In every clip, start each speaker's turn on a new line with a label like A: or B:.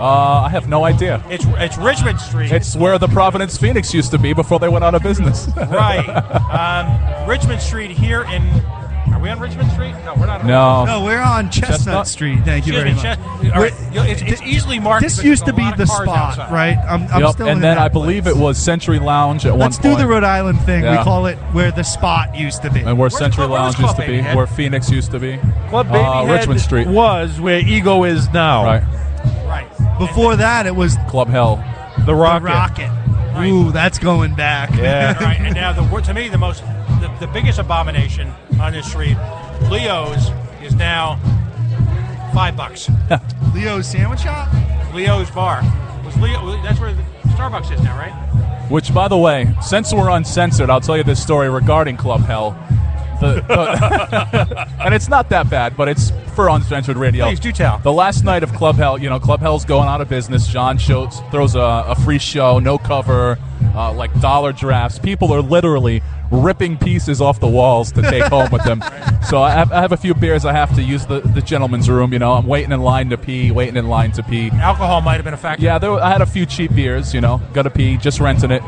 A: I have no idea.
B: It's Richmond Street.
A: It's where the Providence Phoenix used to be before they went out of business.
B: Right. Richmond Street here in... Are we on Richmond Street? No, we're not.
C: No, we're on Chestnut Street. Thank you very much.
B: All right. It's easily marked.
C: This used to be the spot, right? I'm still in
A: and then
C: that
A: I believe it was Century Lounge at one point.
C: Let's do the Rhode Island thing.
A: Yeah.
C: We call it where the spot used to be.
A: And where Century Lounge used to be, where Phoenix used to be.
D: Club Babyhead
A: Richmond Street
D: was where Ego is now.
B: Right.
C: Before that, it was
A: Club Hell.
D: The Rocket.
B: Right.
C: Ooh, that's going back.
D: Yeah.
B: Right. And now, to me, the biggest abomination on this street, Leo's, is now $5.
C: Leo's Sandwich Shop?
B: Leo's Bar. That's where the Starbucks is now, right?
A: Which, by the way, since we're uncensored, I'll tell you this story regarding Club Hell. And it's not that bad, but it's for uncensored radio.
B: Please do tell.
A: The last night of Club Hell, Club Hell's going out of business. John throws a free show, no cover, like dollar drafts. People are literally ripping pieces off the walls to take home with them. So I have a few beers. I have to use the gentleman's room. I'm waiting in line to pee,
B: Alcohol might have been a factor.
A: Yeah, I had a few cheap beers, got to pee, just renting it.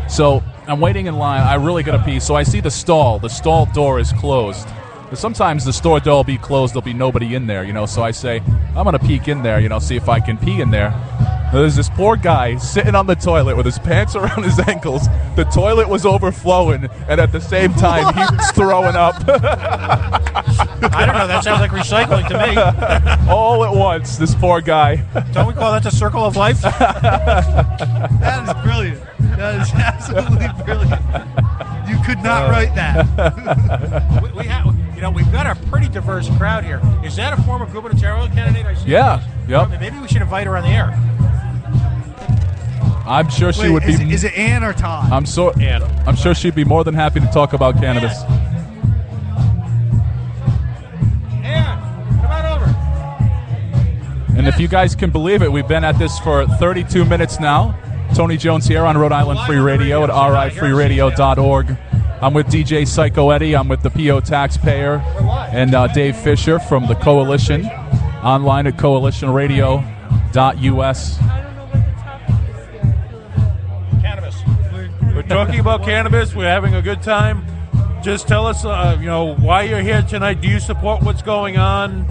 A: So I'm waiting in line. I really got to pee. So I see the stall. The stall door is closed. But sometimes the store door will be closed. There'll be nobody in there, So I say, I'm going to peek in there, see if I can pee in there. There's this poor guy sitting on the toilet with his pants around his ankles. The toilet was overflowing, and at the same time, he was throwing up.
B: I don't know. That sounds like recycling to me.
A: All at once, this poor guy.
B: Don't we call that the circle of life?
C: That is brilliant. That is absolutely brilliant. You could not write that.
B: We've got a pretty diverse crowd here. Is that a former gubernatorial candidate? I see.
A: Yeah. Yep.
B: Maybe we should invite her on the air.
A: I'm sure she would be.
C: Is it Ann or Todd?
B: Ann.
A: I'm sure she'd be more than happy to talk about cannabis.
B: Ann, come on over.
A: And if you guys can believe it, we've been at this for 32 minutes now. Tony Jones here on Rhode Island Free Radio at rifreeradio.org. I'm with DJ Psycho Eddie. I'm with the PO Taxpayer and Dave Fisher from the Coalition. Online at coalitionradio.us.
D: We're talking about cannabis. We're having a good time. Just tell us, why you're here tonight. Do you support what's going on?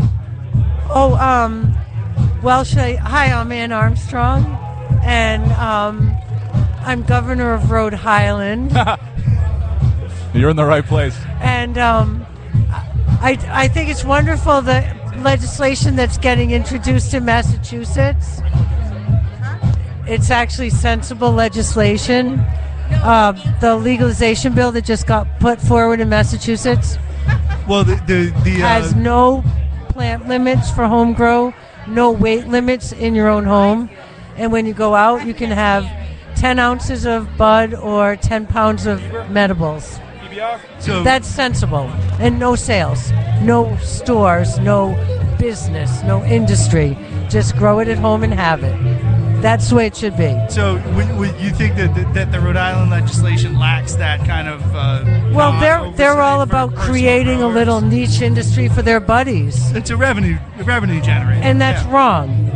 E: Hi, I'm Ann Armstrong, and I'm governor of Rhode Island.
A: You're in the right place.
E: And I think it's wonderful the legislation that's getting introduced in Massachusetts. It's actually sensible legislation. The legalization bill that just got put forward in Massachusetts has no plant limits for home grow, no weight limits in your own home, and when you go out, you can have 10 ounces of bud or 10 pounds of medibles. So that's sensible, and no sales, no stores, no business, no industry. Just grow it at home and have it. That's the way it should be.
C: So would you think that the Rhode Island legislation lacks that kind of
E: they're all about creating a little niche industry for their buddies.
C: It's a revenue generator.
E: And that's wrong.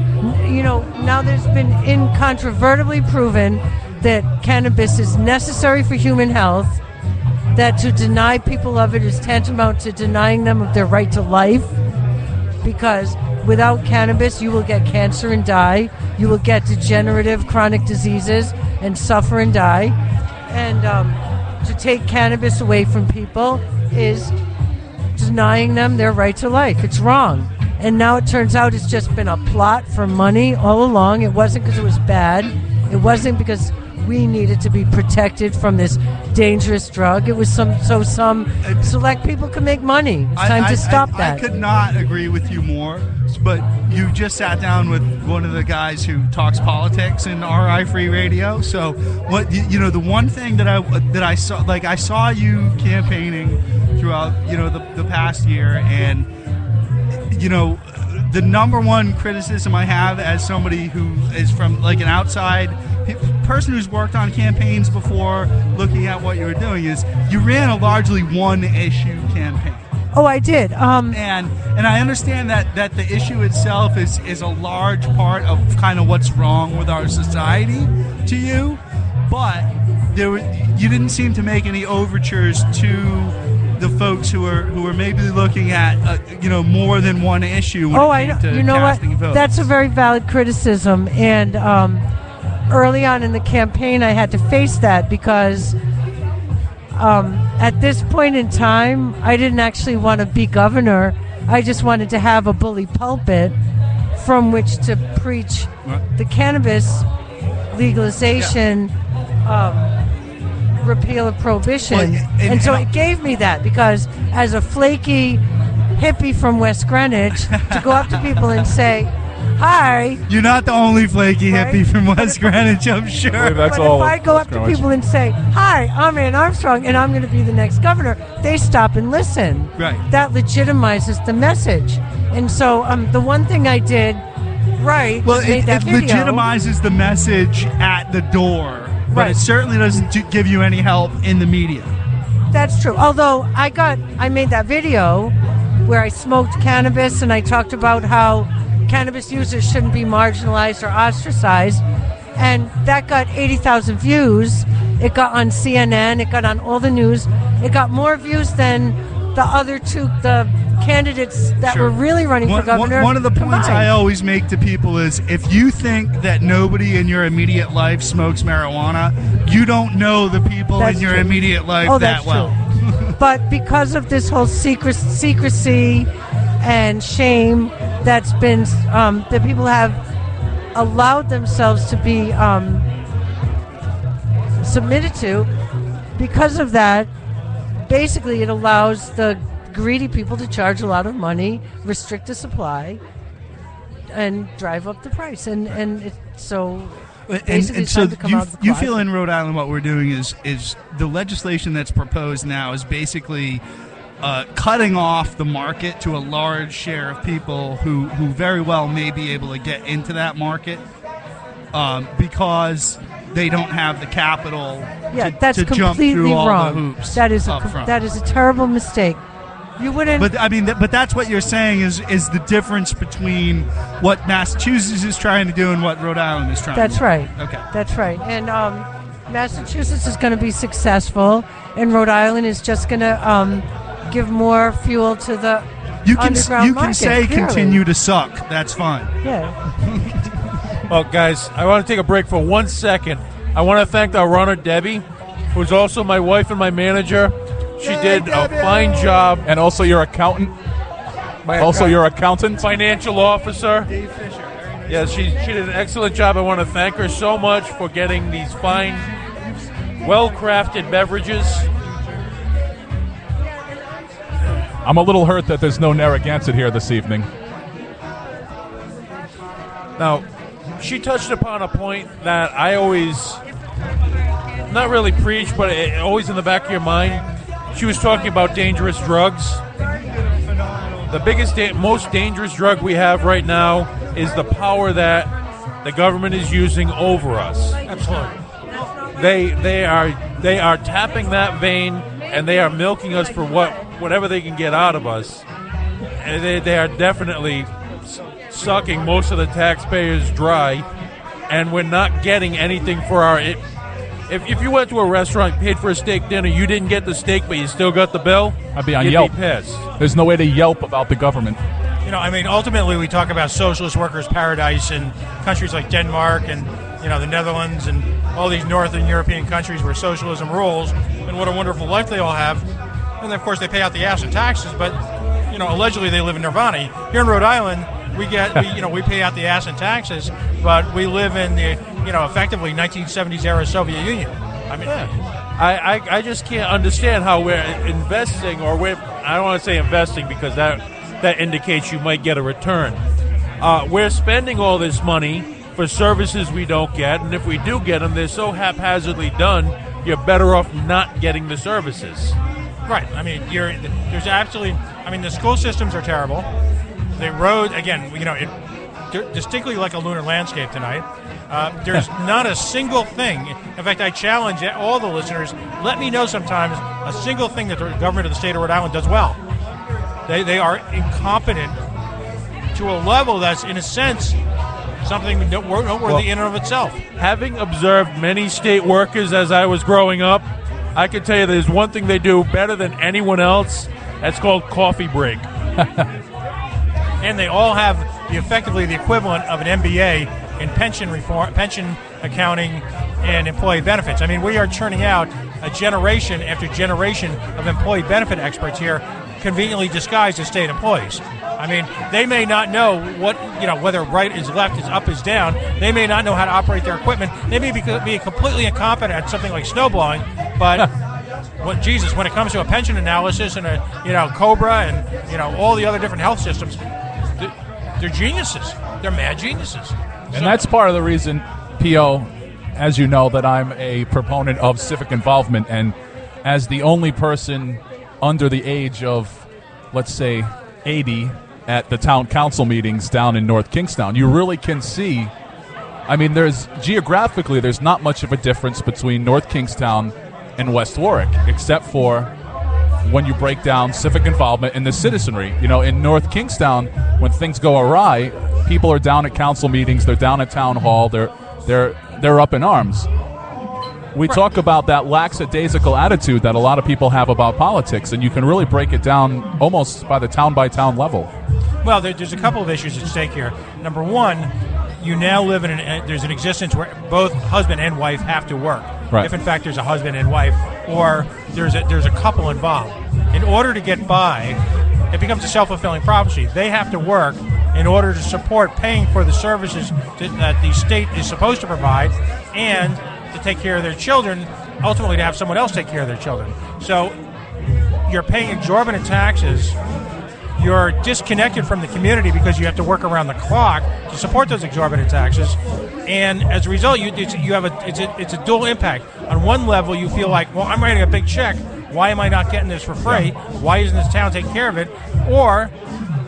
E: Now there's been incontrovertibly proven that cannabis is necessary for human health, that to deny people of it is tantamount to denying them of their right to life, because without cannabis, you will get cancer and die. You will get degenerative chronic diseases and suffer and die. And to take cannabis away from people is denying them their right to life. It's wrong. And now it turns out it's just been a plot for money all along. It wasn't because it was bad. It wasn't because we needed to be protected from this dangerous drug. It was some select people could make money. It's time to stop that.
C: I could not agree with you more, but you just sat down with one of the guys who talks politics in RI Free Radio. So what the one thing that I saw, like I saw you campaigning throughout the past year, and the number one criticism I have as somebody who is from like an outside person who's worked on campaigns before, looking at what you were doing, is you ran a largely one-issue campaign.
E: Oh, I did.
C: And I understand that the issue itself is a large part of kind of what's wrong with our society to you, but you didn't seem to make any overtures to the folks who are maybe looking at more than one issue when it came to
E: you know what?
C: casting votes.
E: That's a very valid criticism, and early on in the campaign, I had to face that because at this point in time, I didn't actually want to be governor. I just wanted to have a bully pulpit from which to preach the cannabis legalization, repeal of prohibition. And so it gave me that, because as a flaky hippie from West Greenwich, to go up to people and say, hi.
C: You're not the only flaky hippie from West Greenwich, I'm sure.
A: That's
E: but
A: all
E: if I go up to people and say, hi, I'm Ann Armstrong, and I'm going to be the next governor, they stop and listen.
C: Right.
E: That legitimizes the message. And so the one thing I did right was made that video.
C: Legitimizes the message at the door, but
E: Right.
C: it certainly doesn't give you any help in the media.
E: That's true. Although I made that video where I smoked cannabis and I talked about how cannabis users shouldn't be marginalized or ostracized, and that got 80,000 views. It got on CNN. It got on all the news. It got more views than the other two, the candidates that
C: Sure.
E: were really running for governor.
C: One of the points
E: combined.
C: I always make to people is, if you think that nobody in your immediate life smokes marijuana, you don't know the people
E: That's
C: in your
E: true.
C: immediate life
E: Oh,
C: that
E: that's
C: well.
E: true. But because of this whole secrecy and shame that's been that people have allowed themselves to be submitted to, because of that, basically it allows the greedy people to charge a lot of money, restrict the supply, and drive up the price. And so basically it's
C: so
E: time to come out of the
C: you
E: closet.
C: feel in Rhode Island what we're doing is the legislation that's proposed now is basically cutting off the market to a large share of people who very well may be able to get into that market because they don't have the capital
E: that's
C: to jump
E: completely
C: through all
E: wrong.
C: the hoops.
E: That is
C: up front.
E: that is a terrible mistake. You wouldn't.
C: But I mean, but that's what you're saying is the difference between what Massachusetts is trying to do and what Rhode Island is trying to do.
E: That's right.
C: Okay.
E: That's right. And Massachusetts is going to be successful, and Rhode Island is just going to give more fuel to the underground market.
C: say
E: clearly.
C: continue to suck. That's fine.
E: Yeah.
D: Well, guys, I want to take a break for 1 second. I want to thank our runner, Debbie, who's also my wife and my manager. She did a fine job.
A: And also your accountant. Your accountant.
D: Financial officer.
C: Dave Fisher.
D: Yeah, she did an excellent job. I want to thank her so much for getting these fine, well-crafted beverages.
A: I'm a little hurt that there's no Narragansett here this evening.
D: Now, she touched upon a point that I always, not really preach, but always in the back of your mind. She was talking about dangerous drugs. The biggest, most dangerous drug we have right now is the power that the government is using over us.
B: Absolutely.
D: They are tapping that vein, and they are milking us for whatever they can get out of us. And they are definitely sucking most of the taxpayers dry, and we're not getting anything for our. If you went to a restaurant, paid for a steak dinner, you didn't get the steak, but you still got the bill,
A: I'd be on
D: you'd
A: Yelp.
D: be pissed.
A: There's no way to Yelp about the government.
B: You know, I mean, ultimately, we talk about socialist workers' paradise in countries like Denmark and, the Netherlands and all these northern European countries where socialism rules, and what a wonderful life they all have. And, of course, they pay out the ass in taxes, but, allegedly they live in nirvana. Here in Rhode Island, we pay out the ass in taxes, but we live in the, effectively 1970s era Soviet Union. I mean,
D: I just can't understand how we're investing, or I don't want to say investing because that indicates you might get a return. We're spending all this money for services we don't get, and if we do get them, they're so haphazardly done, you're better off not getting the services.
B: right. I mean, there's absolutely. I mean, the school systems are terrible. The road, again, distinctly like a lunar landscape tonight. There's not a single thing. In fact, I challenge all the listeners, let me know sometimes a single thing that the government of the state of Rhode Island does well. They are incompetent to a level that's, in a sense, something noteworthy in and of itself.
D: Having observed many state workers as I was growing up, I can tell you there's one thing they do better than anyone else. That's called coffee break.
B: And they all have effectively the equivalent of an MBA in pension reform, pension accounting, and employee benefits. I mean, we are churning out a generation after generation of employee benefit experts here, conveniently disguised as state employees. I mean, they may not know whether right is left, is up, is down. They may not know how to operate their equipment. They may be completely incompetent at something like snowblowing, but when it comes to a pension analysis and a COBRA and all the other different health systems, they're geniuses. They're mad geniuses.
A: And that's part of the reason, P.O., as you know, that I'm a proponent of civic involvement. And as the only person under the age of, let's say, 80 at the town council meetings down in North Kingstown, you really can see, I mean, geographically, there's not much of a difference between North Kingstown and West Warwick, except for when you break down civic involvement in the citizenry. In North Kingstown, when things go awry, people are down at council meetings, they're down at town hall, they're up in arms. We talk about that lackadaisical attitude that a lot of people have about politics, and you can really break it down almost by the town-by-town level.
B: Well, there's a couple of issues at stake here. Number one, you now live there's an existence where both husband and wife have to work.
A: Right.
B: If in fact there's a husband and wife, or there's a couple involved. In order to get by, it becomes a self-fulfilling prophecy. They have to work in order to support paying for the services that the state is supposed to provide, and to take care of their children, ultimately to have someone else take care of their children. So you're paying exorbitant taxes. You're disconnected from the community because you have to work around the clock to support those exorbitant taxes, and as a result, it's a dual impact. On one level, you feel like, well, I'm writing a big check. Why am I not getting this for free? Why isn't this town taking care of it? Or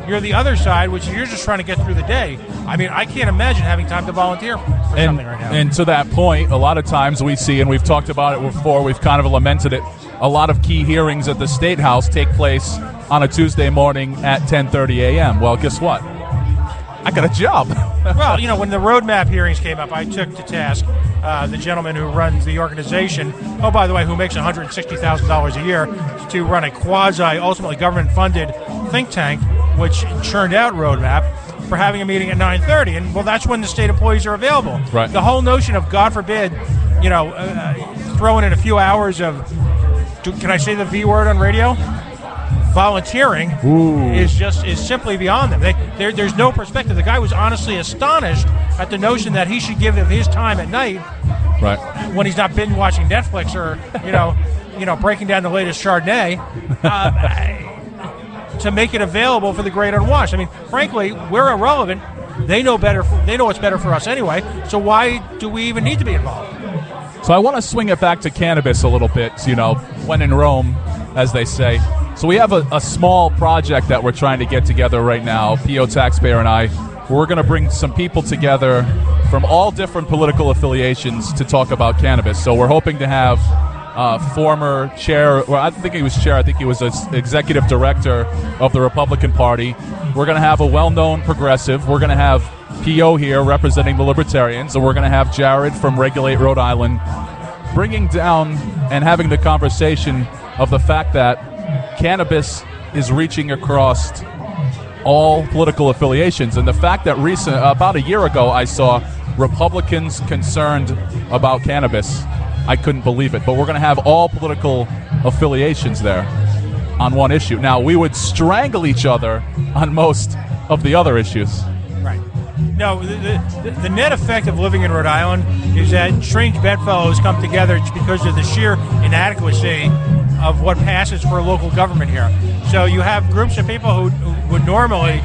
B: you're the other side, which you're just trying to get through the day. I mean, I can't imagine having time to volunteer for something right now.
A: And to that point, a lot of times we see, and we've talked about it before, we've kind of lamented it, a lot of key hearings at the State House take place on a Tuesday morning at 10:30 a.m. Well, guess what? I got a job.
B: Well, when the roadmap hearings came up, I took to task the gentleman who runs the organization, by the way, who makes $160,000 a year, to run a ultimately government-funded think tank, which churned out roadmap, for having a meeting at 9:30. And, well, that's when the state employees are available.
A: Right.
B: The whole notion of, God forbid, throwing in a few hours of, can I say the V word on radio? Volunteering is simply beyond them. There's no perspective. The guy was honestly astonished at the notion that he should give of his time at night,
A: right,
B: when he's not binge watching Netflix or breaking down the latest Chardonnay, to make it available for the great unwashed. I mean, frankly, we're irrelevant. They know better. They know what's better for us anyway. So why do we even need to be involved?
A: So I want to swing it back to cannabis a little bit. When in Rome, as they say. So we have a small project that we're trying to get together right now, P.O. Taxpayer and I. We're going to bring some people together from all different political affiliations to talk about cannabis. So we're hoping to have former chair, well, I don't think he was chair, I think he was executive director of the Republican Party. We're going to have a well-known progressive. We're going to have P.O. here representing the Libertarians, and we're going to have Jared from Regulate Rhode Island bringing down and having the conversation of the fact that cannabis is reaching across all political affiliations, and the fact that about a year ago I saw Republicans concerned about cannabis. I couldn't believe it, but we're going to have all political affiliations there on one issue. Now, we would strangle each other on most of the other issues.
B: Right. No, the net effect of living in Rhode Island is that strange bedfellows come together because of the sheer inadequacy of what passes for local government here. So you have groups of people who would normally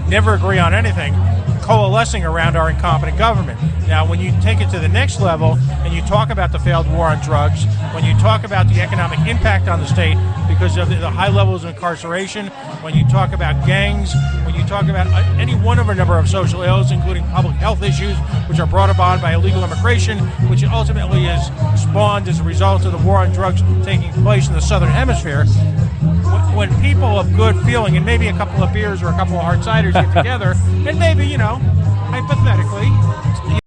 B: never agree on anything coalescing around our incompetent government. Now, when you take it to the next level and you talk about the failed war on drugs, when you talk about the economic impact on the state because of the high levels of incarceration, when you talk about gangs, when you talk about any one of a number of social ills, including public health issues, which are brought about by illegal immigration, which ultimately is spawned as a result of the war on drugs taking place in the Southern Hemisphere, when people of good feeling and maybe a couple of beers or a couple of hard ciders get together, and maybe, hypothetically,